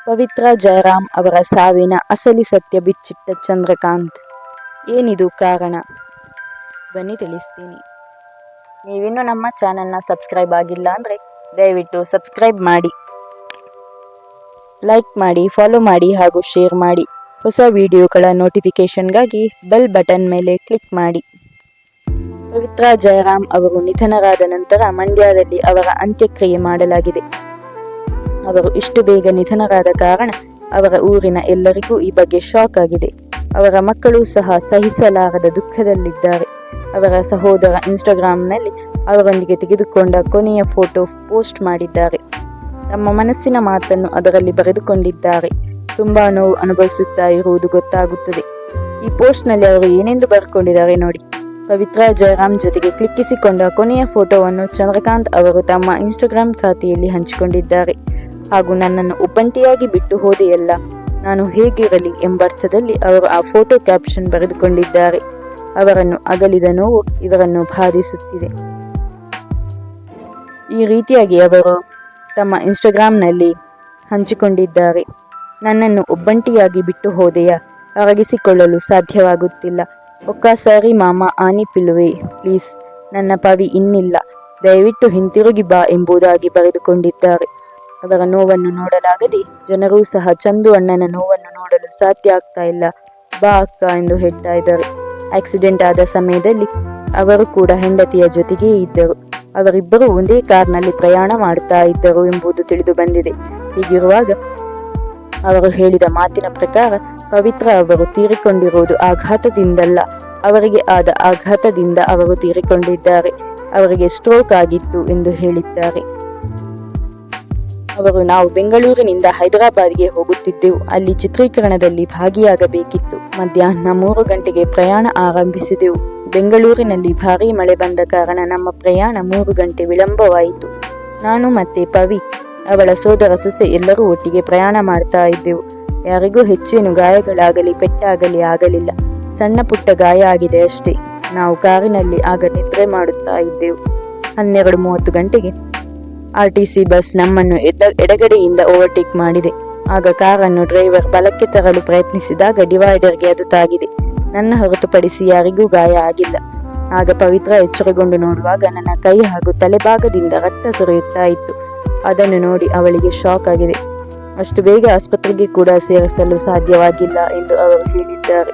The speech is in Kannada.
ಪವಿತ್ರ ಜಯರಾಮ್ ಅವರ ಸಾವಿನ ಅಸಲಿ ಸತ್ಯ ಬಿಚ್ಚಿಟ್ಟ ಚಂದ್ರಕಾಂತ್. ಏನಿದು ಕಾರಣ? ಬನ್ನಿ ತಿಳಿಸ್ತೀನಿ. ನೀವಿನ್ನೂ ನಮ್ಮ ಚಾನಲ್ನ ಸಬ್ಸ್ಕ್ರೈಬ್ ಆಗಿಲ್ಲ ಅಂದರೆ ದಯವಿಟ್ಟು ಸಬ್ಸ್ಕ್ರೈಬ್ ಮಾಡಿ, ಲೈಕ್ ಮಾಡಿ, ಫಾಲೋ ಮಾಡಿ ಹಾಗೂ ಶೇರ್ ಮಾಡಿ. ಹೊಸ ವಿಡಿಯೋಗಳ ನೋಟಿಫಿಕೇಷನ್ಗಾಗಿ ಬೆಲ್ ಬಟನ್ ಮೇಲೆ ಕ್ಲಿಕ್ ಮಾಡಿ. ಪವಿತ್ರ ಜಯರಾಮ್ ಅವರು ನಿಧನರಾದ ನಂತರ ಮಂಡ್ಯದಲ್ಲಿ ಅವರ ಅಂತ್ಯಕ್ರಿಯೆ ಮಾಡಲಾಗಿದೆ. ಅವರು ಇಷ್ಟು ಬೇಗ ನಿಧನರಾದ ಕಾರಣ ಅವರ ಊರಿನ ಎಲ್ಲರಿಗೂ ಈ ಬಗ್ಗೆ ಶಾಕ್ ಆಗಿದೆ. ಅವರ ಮಕ್ಕಳು ಸಹ ಸಹಿಸಲಾರದ ದುಃಖದಲ್ಲಿದ್ದಾರೆ. ಅವರ ಸಹೋದರ ಇನ್ಸ್ಟಾಗ್ರಾಂನಲ್ಲಿ ಅವರೊಂದಿಗೆ ತೆಗೆದುಕೊಂಡ ಕೊನೆಯ ಫೋಟೋ ಪೋಸ್ಟ್ ಮಾಡಿದ್ದಾರೆ. ತಮ್ಮ ಮನಸ್ಸಿನ ಮಾತನ್ನು ಅದರಲ್ಲಿ ಬರೆದುಕೊಂಡಿದ್ದಾರೆ. ತುಂಬಾ ನೋವು ಅನುಭವಿಸುತ್ತಾ ಇರುವುದು ಗೊತ್ತಾಗುತ್ತದೆ. ಈ ಪೋಸ್ಟ್ನಲ್ಲಿ ಅವರು ಏನೆಂದು ಬರೆದುಕೊಂಡಿದ್ದಾರೆ ನೋಡಿ. ಪವಿತ್ರ ಜಯರಾಮ್ ಜೊತೆಗೆ ಕ್ಲಿಕ್ಕಿಸಿಕೊಂಡ ಕೊನೆಯ ಫೋಟೋವನ್ನು ಚಂದ್ರಕಾಂತ್ ಅವರು ತಮ್ಮ ಇನ್ಸ್ಟಾಗ್ರಾಮ್ ಖಾತೆಯಲ್ಲಿ ಹಂಚಿಕೊಂಡಿದ್ದಾರೆ. ಹಾಗೂ ನನ್ನನ್ನು ಒಬ್ಬಂಟಿಯಾಗಿ ಬಿಟ್ಟು ಹೋದೆಯಲ್ಲ, ನಾನು ಹೇಗಿರಲಿ ಎಂಬರ್ಥದಲ್ಲಿ ಅವರು ಆ ಫೋಟೋ ಕ್ಯಾಪ್ಷನ್ ಬರೆದುಕೊಂಡಿದ್ದಾರೆ. ಅವರನ್ನು ಅಗಲಿದ ನೋವು ಇವರನ್ನು ಬಾಧಿಸುತ್ತಿದೆ. ಈ ರೀತಿಯಾಗಿ ಅವರು ತಮ್ಮ ಇನ್ಸ್ಟಾಗ್ರಾಮ್ನಲ್ಲಿ ಹಂಚಿಕೊಂಡಿದ್ದಾರೆ. ನನ್ನನ್ನು ಒಬ್ಬಂಟಿಯಾಗಿ ಬಿಟ್ಟು ಹೋದೆಯಾ, ಅರಗಿಸಿಕೊಳ್ಳಲು ಸಾಧ್ಯವಾಗುತ್ತಿಲ್ಲ. ಒಕ್ಕಸಾರಿ ಮಾಮ ಆನಿ ಪಿಲುವೆ, ಪ್ಲೀಸ್ ನನ್ನ ಪವಿ ಇನ್ನಿಲ್ಲ, ದಯವಿಟ್ಟು ಹಿಂತಿರುಗಿ ಬಾ ಎಂಬುದಾಗಿ ಬರೆದುಕೊಂಡಿದ್ದಾರೆ. ಅವರ ನೋವನ್ನು ನೋಡಲಾಗದೆ ಜನರೂ ಸಹ ಚಂದು ಅಣ್ಣನ ನೋವನ್ನು ನೋಡಲು ಸಾಧ್ಯ ಆಗ್ತಾ ಇಲ್ಲ, ಬಾ ಅಕ್ಕ ಎಂದು ಹೇಳ್ತಾ ಇದ್ದಾರೆ. ಆಕ್ಸಿಡೆಂಟ್ ಆದ ಸಮಯದಲ್ಲಿ ಅವರು ಕೂಡ ಹೆಂಡತಿಯ ಜೊತೆಗೇ ಇದ್ದರು. ಅವರಿಬ್ಬರು ಒಂದೇ ಕಾರ್ನಲ್ಲಿ ಪ್ರಯಾಣ ಮಾಡುತ್ತಾ ಇದ್ದರು ಎಂಬುದು ತಿಳಿದು ಬಂದಿದೆ. ಹೀಗಿರುವಾಗ ಅವರು ಹೇಳಿದ ಮಾತಿನ ಪ್ರಕಾರ ಪವಿತ್ರ ಅವರು ತೀರಿಕೊಂಡಿರುವುದು ಆಘಾತದಿಂದಲ್ಲ, ಅವರಿಗೆ ಆದ ಆಘಾತದಿಂದ ಅವರು ತೀರಿಕೊಂಡಿದ್ದಾರೆ. ಅವರಿಗೆ ಸ್ಟ್ರೋಕ್ ಆಗಿತ್ತು ಎಂದು ಹೇಳಿದ್ದಾರೆ. ಅವರು ನಾವು ಬೆಂಗಳೂರಿನಿಂದ ಹೈದರಾಬಾದ್ಗೆ ಹೋಗುತ್ತಿದ್ದೆವು. ಅಲ್ಲಿ ಚಿತ್ರೀಕರಣದಲ್ಲಿ ಭಾಗಿಯಾಗಬೇಕಿತ್ತು. ಮಧ್ಯಾಹ್ನ 3 ಗಂಟೆಗೆ ಪ್ರಯಾಣ ಆರಂಭಿಸಿದೆವು. ಬೆಂಗಳೂರಿನಲ್ಲಿ ಭಾರೀ ಮಳೆ ಬಂದ ಕಾರಣ ನಮ್ಮ ಪ್ರಯಾಣ 3 ಗಂಟೆ ವಿಳಂಬವಾಯಿತು. ನಾನು ಮತ್ತೆ ಪವಿ, ಅವಳ ಸೋದರ ಸೊಸೆ ಎಲ್ಲರೂ ಒಟ್ಟಿಗೆ ಪ್ರಯಾಣ ಮಾಡ್ತಾ ಇದ್ದೆವು. ಯಾರಿಗೂ ಹೆಚ್ಚೇನು ಗಾಯಗಳಾಗಲಿ ಪೆಟ್ಟಾಗಲಿ ಆಗಲಿಲ್ಲ. ಸಣ್ಣ ಪುಟ್ಟ ಗಾಯ ಆಗಿದೆ ಅಷ್ಟೇ. ನಾವು ಕಾರಿನಲ್ಲಿ ಆಗ ನಿದ್ರೆ ಮಾಡುತ್ತಾ ಇದ್ದೆವು. 12:30 ಗಂಟೆಗೆ RTC ಬಸ್ ನಮ್ಮನ್ನು ಎಡಗಡೆಯಿಂದ ಓವರ್ಟೇಕ್ ಮಾಡಿದೆ. ಆಗ ಕಾರನ್ನು ಡ್ರೈವರ್ ಬಲಕ್ಕೆ ತರಲು ಪ್ರಯತ್ನಿಸಿದಾಗ ಡಿವೈಡರ್ಗೆ ಅದು ತಾಗಿದೆ. ನನ್ನ ಹೊರತುಪಡಿಸಿ ಯಾರಿಗೂ ಗಾಯ ಆಗಿಲ್ಲ. ಆಗ ಪವಿತ್ರ ಎಚ್ಚರಗೊಂಡು ನೋಡುವಾಗ ನನ್ನ ಕೈ ಹಾಗೂ ತಲೆಭಾಗದಿಂದ ರಕ್ತ ಸುರಿಯುತ್ತಾ ಇತ್ತು. ಅದನ್ನು ನೋಡಿ ಅವಳಿಗೆ ಶಾಕ್ ಆಗಿದೆ. ಅಷ್ಟು ಬೇಗ ಆಸ್ಪತ್ರೆಗೆ ಕೂಡ ಸೇರಿಸಲು ಸಾಧ್ಯವಾಗಿಲ್ಲ ಎಂದು ಅವರು ಹೇಳಿದ್ದಾರೆ.